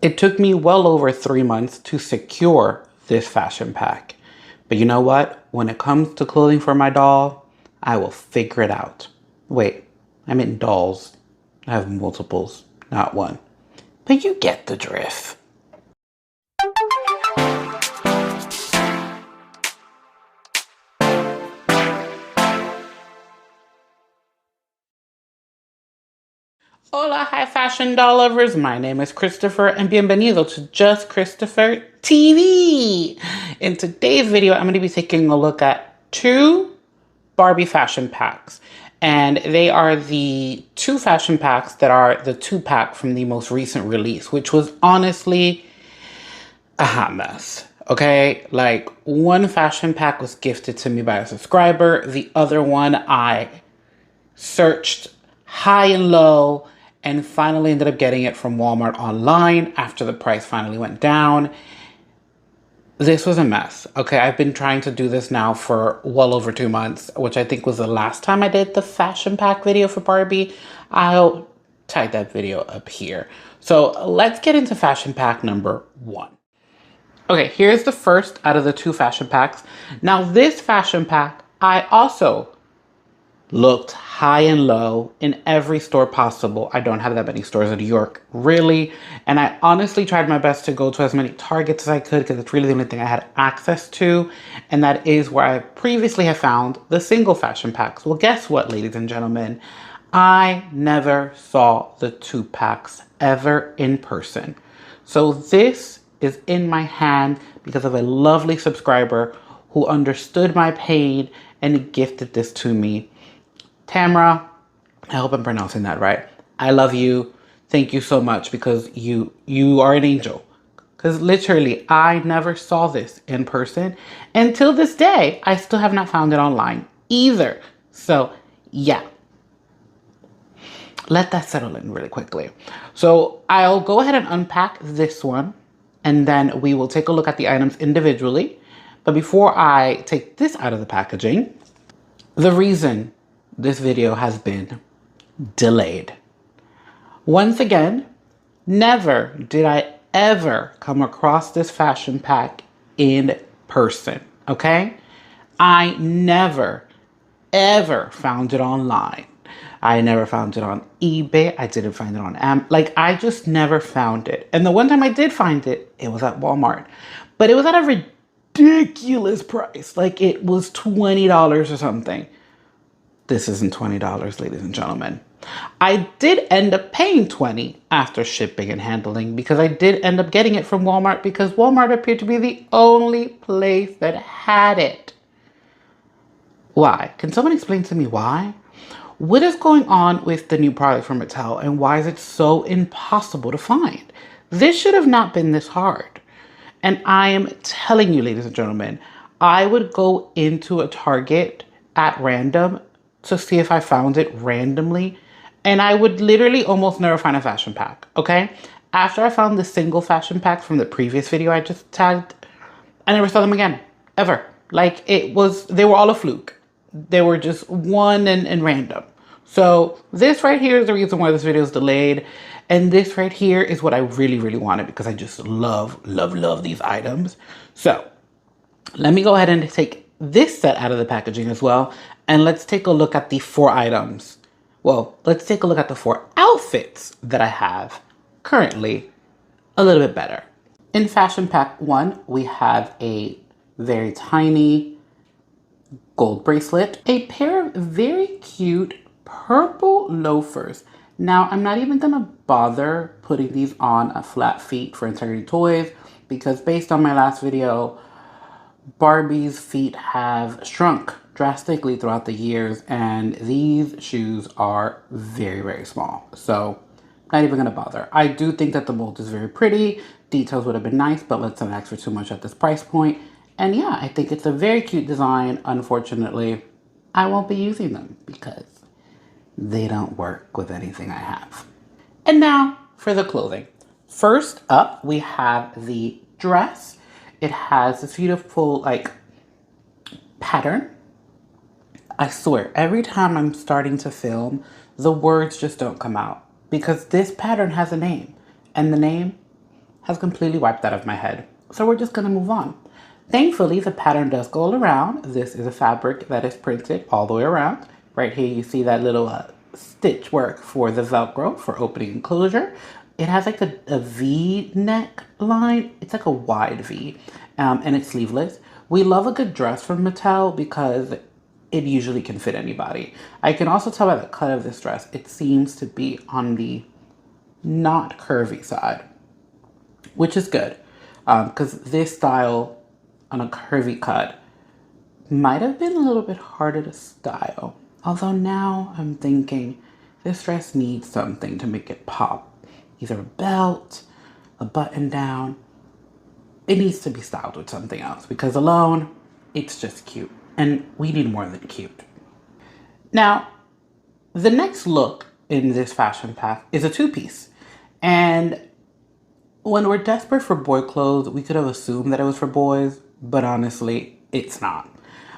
It took me well over 3 months to secure this fashion pack. But you know what? When it comes to clothing for my doll, I will figure it out. Wait, I meant dolls. I have multiples, not one. But you get the drift. Hola, high fashion doll lovers. My name is Christopher and bienvenido to Just Christopher TV. In today's video, I'm going to be taking a look at two Barbie fashion packs. And they are the two fashion packs that are the two pack from the most recent release, which was honestly a hot mess. Okay, like one fashion pack was gifted to me by a subscriber. The other one I searched high and low and finally ended up getting it from Walmart online after the price finally went down. This was a mess. Okay, I've been trying to do this now for well over 2 months, which I think was the last time I did the fashion pack video for Barbie. I'll type that video up here. So let's get into fashion pack number 1. Okay, here's the first out of the two fashion packs. Now this fashion pack, I also looked high and low in every store possible. I don't have that many stores in New York, really. And I honestly tried my best to go to as many Targets as I could because it's really the only thing I had access to. And that is where I previously have found the single fashion packs. Well, guess what, ladies and gentlemen? I never saw the two packs ever in person. So this is in my hand because of a lovely subscriber who understood my pain and gifted this to me. Tamara, I hope I'm pronouncing that right. I love you. Thank you so much because you are an angel. Because literally, I never saw this in person. Until this day, I still have not found it online either. So, yeah. Let that settle in really quickly. So, I'll go ahead and unpack this one. And then we will take a look at the items individually. But before I take this out of the packaging, the reason this video has been delayed. Once again, never did I ever come across this fashion pack in person, okay? I never, ever found it online. I never found it on eBay. I didn't find it on Amazon. Like, I just never found it. And the one time I did find it, it was at Walmart. But it was at a ridiculous price. Like, it was $20 or something. This isn't $20, ladies and gentlemen. I did end up paying $20 after shipping and handling because I did end up getting it from Walmart because Walmart appeared to be the only place that had it. Why? Can someone explain to me why? What is going on with the new product from Mattel and why is it so impossible to find? This should have not been this hard. And I am telling you, ladies and gentlemen, I would go into a Target at random to see if I found it randomly. And I would literally almost never find a fashion pack, okay? After I found the single fashion pack from the previous video I just tagged, I never saw them again, ever. Like they were all a fluke. They were just one and random. So this right here is the reason why this video is delayed. And this right here is what I really, really wanted because I just love, love, love these items. So let me go ahead and take this set out of the packaging as well. And let's take a look at the 4 items. Well, let's take a look at the 4 outfits that I have currently a little bit better. In fashion pack 1, we have a very tiny gold bracelet, a pair of very cute purple loafers. Now, I'm not even gonna bother putting these on a flat feet for Integrity Toys because based on my last video, Barbie's feet have shrunk drastically throughout the years and these shoes are very, very small. So not even gonna bother. I do think that the mold is very pretty. Details would have been nice, but let's not ask for too much at this price point. And yeah, I think it's a very cute design. Unfortunately, I won't be using them because they don't work with anything I have. And now for the clothing. First up, we have the dress. It has this beautiful like pattern. I swear, every time I'm starting to film, the words just don't come out because this pattern has a name and the name has completely wiped out of my head. So we're just gonna move on. Thankfully, the pattern does go all around. This is a fabric that is printed all the way around. Right here, you see that little stitch work for the Velcro for opening and closure. It has like a V neck line. It's like a wide V, and it's sleeveless. We love a good dress from Mattel because it usually can fit anybody. I can also tell by the cut of this dress, it seems to be on the not curvy side, which is good because this style on a curvy cut might have been a little bit harder to style. Although now I'm thinking this dress needs something to make it pop. Either a belt, a button down. It needs to be styled with something else because alone, it's just cute. And we need more than cute. Now, the next look in this fashion pack is a two-piece. And when we're desperate for boy clothes, we could have assumed that it was for boys, but honestly, it's not.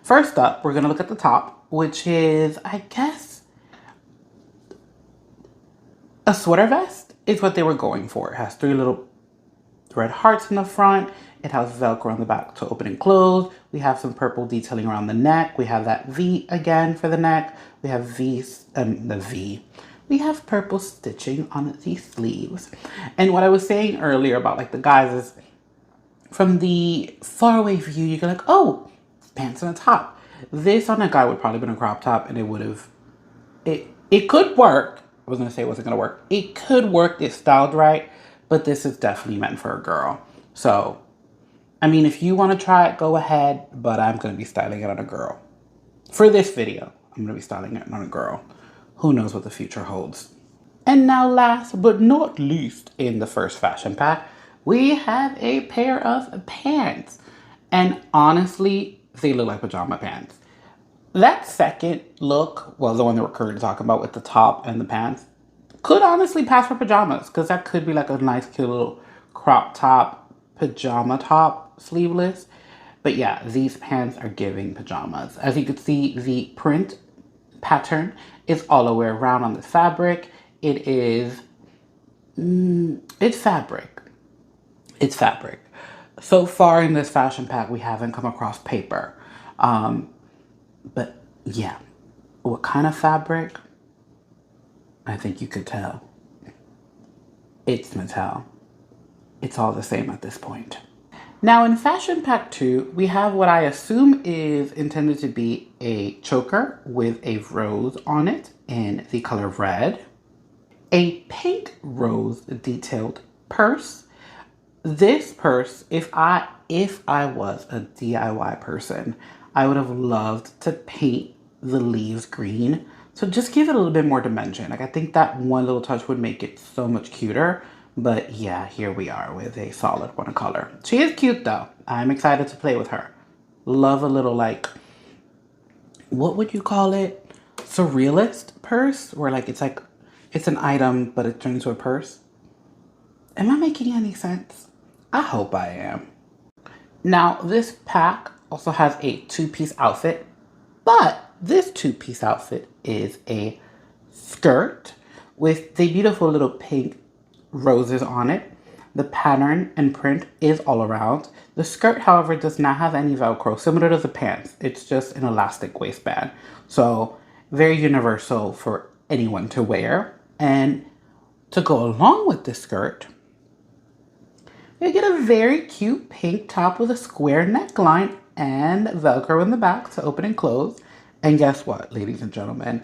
First up, we're gonna look at the top, which is, I guess, a sweater vest is what they were going for. It has 3 little red hearts in the front. It has Velcro on the back to open and close. We have some purple detailing around the neck. We have that V again for the neck. We have the V. We have purple stitching on the sleeves. And what I was saying earlier about like the guys is from the faraway view, you're like, oh, pants and a top. This on a guy would probably been a crop top and it would have, it could work. I was gonna say it wasn't gonna work. It could work if styled right, but this is definitely meant for a girl. So, I mean, if you wanna try it, go ahead, but I'm gonna be styling it on a girl. For this video, I'm gonna be styling it on a girl. Who knows what the future holds. And now last but not least in the first fashion pack, we have a pair of pants. And honestly, they look like pajama pants. That second look, well, the one that we're currently talking about with the top and the pants, could honestly pass for pajamas because that could be like a nice cute little crop top, pajama top, sleeveless. But yeah, these pants are giving pajamas. As you can see, the print pattern is all the way around on the fabric. It is, it's fabric. It's fabric. So far in this fashion pack, we haven't come across paper. But yeah, what kind of fabric? I think you could tell. It's Mattel. It's all the same at this point. Now in Fashion Pack 2, we have what I assume is intended to be a choker with a rose on it in the color red. A pink rose detailed purse. This purse, if I was a DIY person, I would have loved to paint the leaves green. So just give it a little bit more dimension. Like I think that one little touch would make it so much cuter. But yeah, here we are with a solid watercolor. She is cute though. I'm excited to play with her. Love a little like, what would you call it? Surrealist purse? Where like it's an item, but it turns into a purse. Am I making any sense? I hope I am. Now this pack also has a two-piece outfit, but this two-piece outfit is a skirt with the beautiful little pink roses on it. The pattern and print is all around. The skirt, however, does not have any Velcro, similar to the pants. It's just an elastic waistband. So very universal for anyone to wear. And to go along with the skirt, you get a very cute pink top with a square neckline and Velcro in the back to open and close. And guess what, ladies and gentlemen?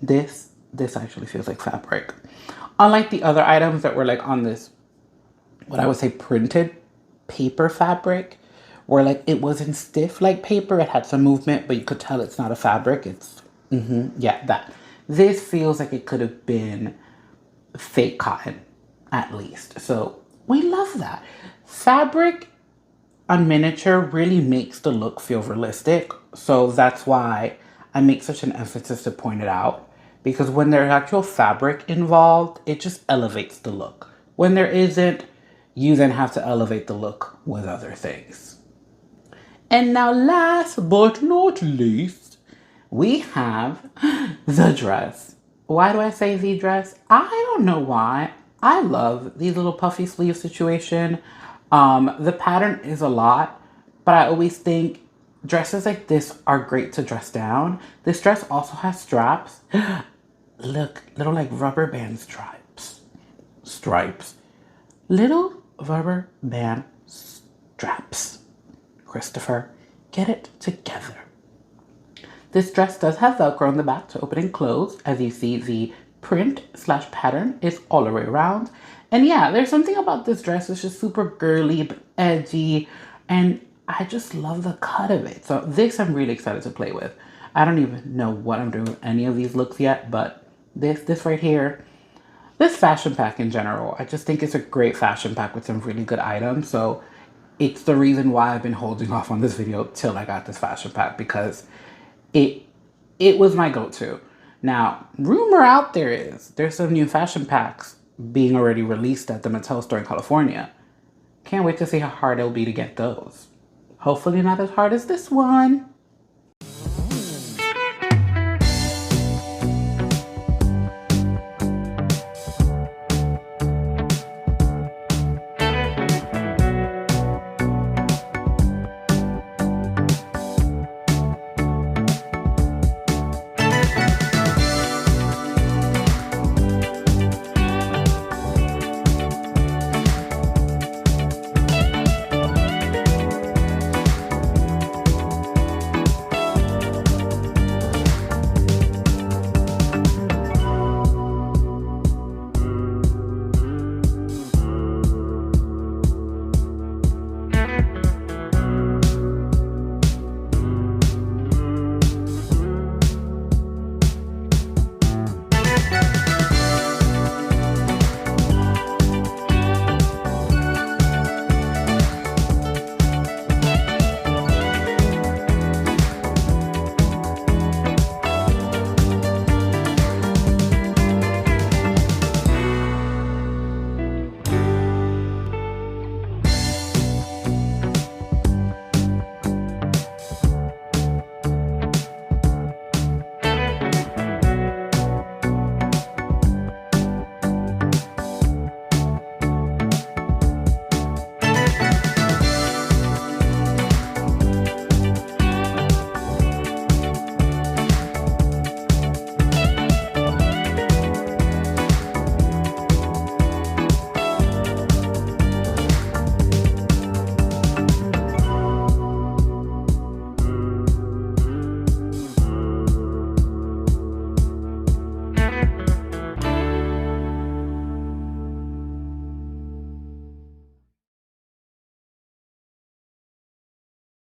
This actually feels like fabric. Unlike the other items that were like on this, what I would say printed paper fabric, where like it wasn't stiff like paper, it had some movement, but you could tell it's not a fabric. It's, yeah, that. This feels like it could have been fake cotton, at least. So we love that. Fabric on miniature really makes the look feel realistic. So that's why I make such an emphasis to point it out. Because when there's actual fabric involved, it just elevates the look. When there isn't, you then have to elevate the look with other things. And now last but not least, we have the dress. Why do I say the dress? I don't know why. I love these little puffy sleeve situation. The pattern is a lot, but I always think dresses like this are great to dress down. This dress also has straps. Look, little like rubber band stripes. Stripes. Little rubber band straps. Christopher, get it together. This dress does have Velcro on the back to open and close. As you see, the print slash pattern is all the way around. And yeah, there's something about this dress. It's just super girly, but edgy. And I just love the cut of it. So this I'm really excited to play with. I don't even know what I'm doing with any of these looks yet, but this right here, this fashion pack in general, I just think it's a great fashion pack with some really good items. So it's the reason why I've been holding off on this video till I got this fashion pack, because it it was my go-to. Now, rumor out there is there's some new fashion packs being already released at the Mattel store in California. Can't wait to see how hard it'll be to get those. Hopefully not as hard as this one.